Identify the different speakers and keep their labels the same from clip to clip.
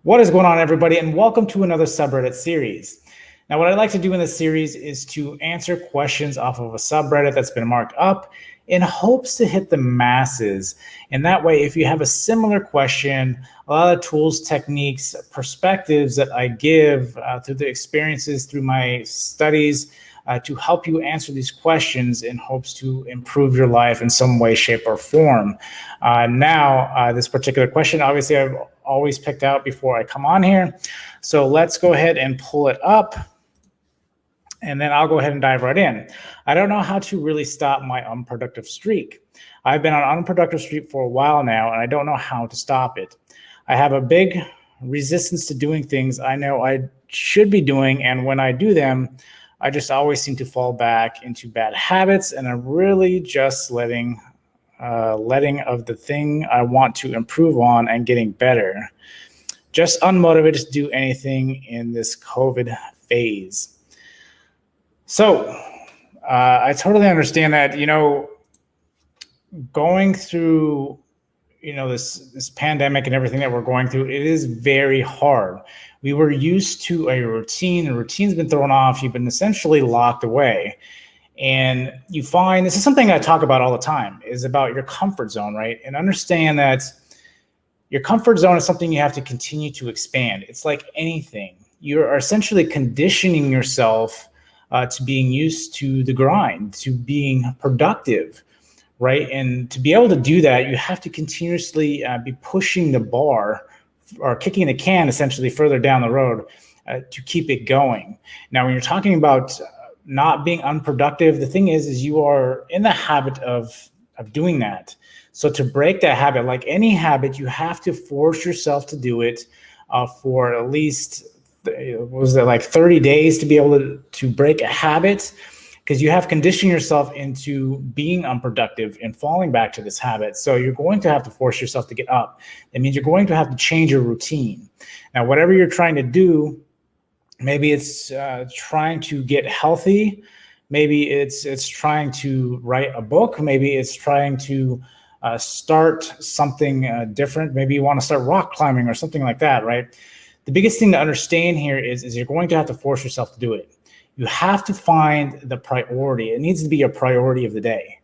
Speaker 1: What is going on, everybody, and welcome to another subreddit series. Now, what I'd like to do in this series is to answer questions off of a subreddit that's been marked up in hopes to hit the masses. And that way, if you have a similar question, a lot of tools, techniques, perspectives that I give through the experiences, through my studies, to help you answer these questions in hopes to improve your life in some way, shape, or form. This particular question, obviously, I've always picked out before I come on here. So let's go ahead and pull it up, and then I'll go ahead and dive right in. I don't know how to really stop my unproductive streak. I've been on an unproductive streak for a while now, and I don't know how to stop it. I have a big resistance to doing things I know I should be doing, and when I do them, I just always seem to fall back into bad habits, and I'm really just letting of the thing I want to improve on and getting better. Just unmotivated to do anything in this COVID phase. So I totally understand that, going through, this pandemic and everything that we're going through, it is very hard. We were used to a routine. The routine's been thrown off. You've been essentially locked away. And you find, this is something I talk about all the time, is about your comfort zone, right? And understand that your comfort zone is something you have to continue to expand. It's like anything. You are essentially conditioning yourself to being used to the grind, to being productive, right? And to be able to do that, you have to continuously be pushing the bar or kicking the can essentially further down the road to keep it going. Now, when you're talking about not being unproductive, the thing is you are in the habit of doing that. So to break that habit, like any habit, you have to force yourself to do it for at least, was it like 30 days to be able to break a habit? Because you have conditioned yourself into being unproductive and falling back to this habit. So you're going to have to force yourself to get up. It means you're going to have to change your routine. Now, whatever you're trying to do, maybe it's trying to get healthy. Maybe it's trying to write a book. Maybe it's trying to start something different. Maybe you want to start rock climbing or something like that, right? The biggest thing to understand here is you're going to have to force yourself to do it. You have to find the priority. It needs to be a priority of the day.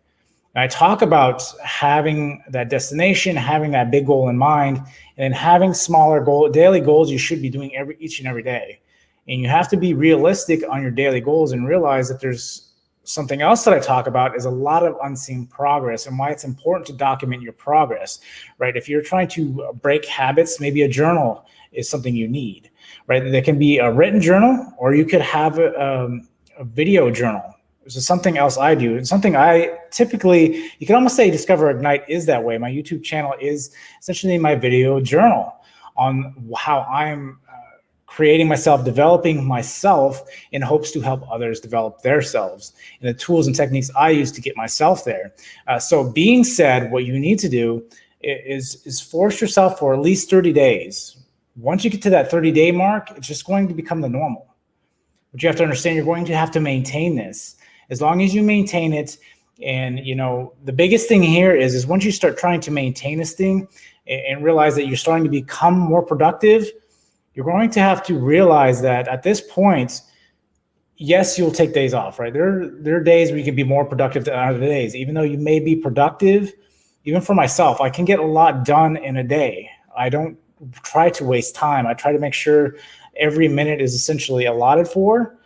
Speaker 1: And I talk about having that destination, having that big goal in mind, and then having smaller daily goals you should be doing each and every day. And you have to be realistic on your daily goals and realize that there's something else that I talk about is a lot of unseen progress, and why it's important to document your progress, right? If you're trying to break habits, maybe a journal is something you need, right? There can be a written journal, or you could have a video journal. This is something else I do. It's something I typically, you can almost say Discover Ignite is that way. My YouTube channel is essentially my video journal on how I'm creating myself, developing myself in hopes to help others develop themselves, and the tools and techniques I use to get myself there. So being said, what you need to do is force yourself for at least 30 days. Once you get to that 30-day mark, it's just going to become the normal. But you have to understand you're going to have to maintain this. As long as you maintain it, and the biggest thing here is once you start trying to maintain this thing and realize that you're starting to become more productive, you're going to have to realize that at this point, yes, you'll take days off, right? There are days where you can be more productive than other days. Even though you may be productive, even for myself, I can get a lot done in a day. I don't try to waste time. I try to make sure every minute is essentially allotted for.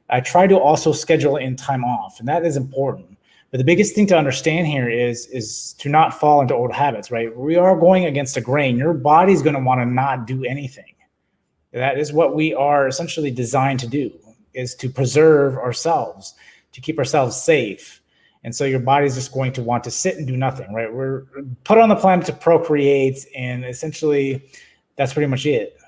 Speaker 1: I try to also schedule in time off, and that is important. But the biggest thing to understand here is to not fall into old habits, right? We are going against the grain. Your body's going to want to not do anything. That is what we are essentially designed to do, is to preserve ourselves, to keep ourselves safe. And so your body's just going to want to sit and do nothing, right? We're put on the planet to procreate, and essentially that's pretty much it,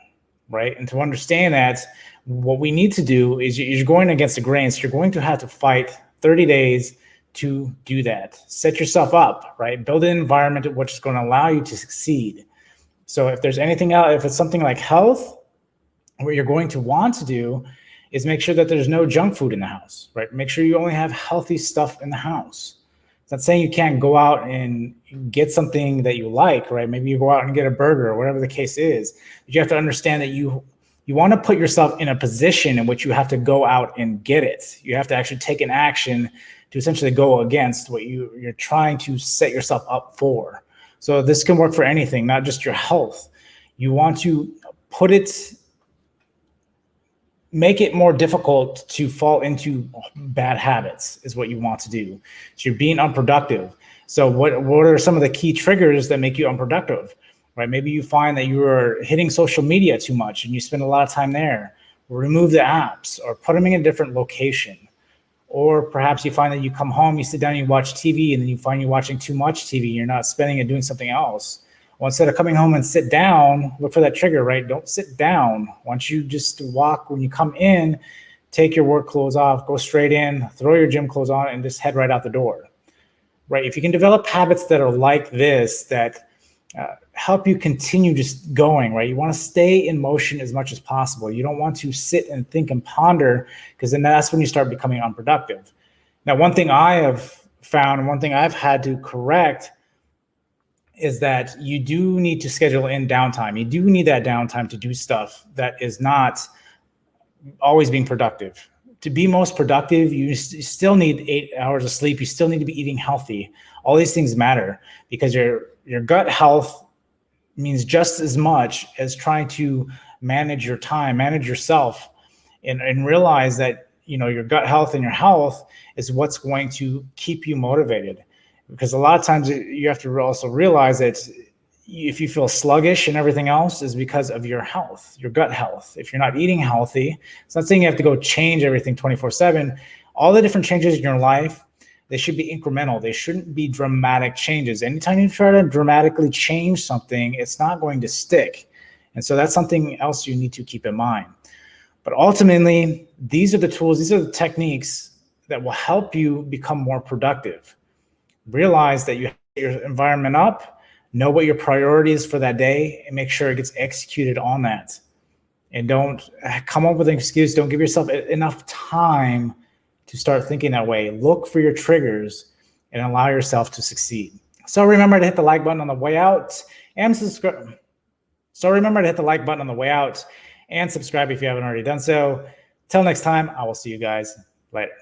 Speaker 1: right? And to understand that, what we need to do is you're going against the grain, so you're going to have to fight 30 days to do that. Set yourself up, right? Build an environment which is going to allow you to succeed. So if there's anything else, if it's something like health, what you're going to want to do is make sure that there's no junk food in the house, right? Make sure you only have healthy stuff in the house. It's not saying you can't go out and get something that you like, right? Maybe you go out and get a burger or whatever the case is. But you have to understand that you want to put yourself in a position in which you have to go out and get it. You have to actually take an action to essentially go against what you're trying to set yourself up for. So this can work for anything, not just your health. You want to make it more difficult to fall into bad habits is what you want to do. So you're being unproductive. So what are some of the key triggers that make you unproductive, right? Maybe you find that you are hitting social media too much and you spend a lot of time there. Remove the apps or put them in a different location. Or perhaps you find that you come home, you sit down, you watch TV, and then you find you're watching too much TV. You're not spending it doing something else. Well, instead of coming home and sit down, look for that trigger, right? Don't sit down. Once you just walk, when you come in, take your work clothes off, go straight in, throw your gym clothes on, and just head right out the door, right? If you can develop habits that are like this, that help you continue just going, right? You want to stay in motion as much as possible. You don't want to sit and think and ponder, because then that's when you start becoming unproductive. Now, one thing I have found, and one thing I've had to correct, is that you do need to schedule in downtime. You do need that downtime to do stuff that is not always being productive. To be most productive, you still need 8 hours of sleep. You still need to be eating healthy. All these things matter, because your gut health means just as much as trying to manage your time, manage yourself, and realize that, you know, your gut health and your health is what's going to keep you motivated. Because a lot of times you have to also realize that if you feel sluggish and everything else is because of your health, your gut health. If you're not eating healthy, it's not saying you have to go change everything 24/7. All the different changes in your life, they should be incremental. They shouldn't be dramatic changes. Anytime you try to dramatically change something, it's not going to stick. And so that's something else you need to keep in mind. But ultimately, these are the tools, these are the techniques that will help you become more productive. Realize that you have your environment up, know what your priority is for that day, and make sure it gets executed on that. And don't come up with an excuse. Don't give yourself enough time to start thinking that way. Look for your triggers and allow yourself to succeed. So remember to hit the like button on the way out and subscribe. And subscribe if you haven't already done so. Till next time, I will see you guys later.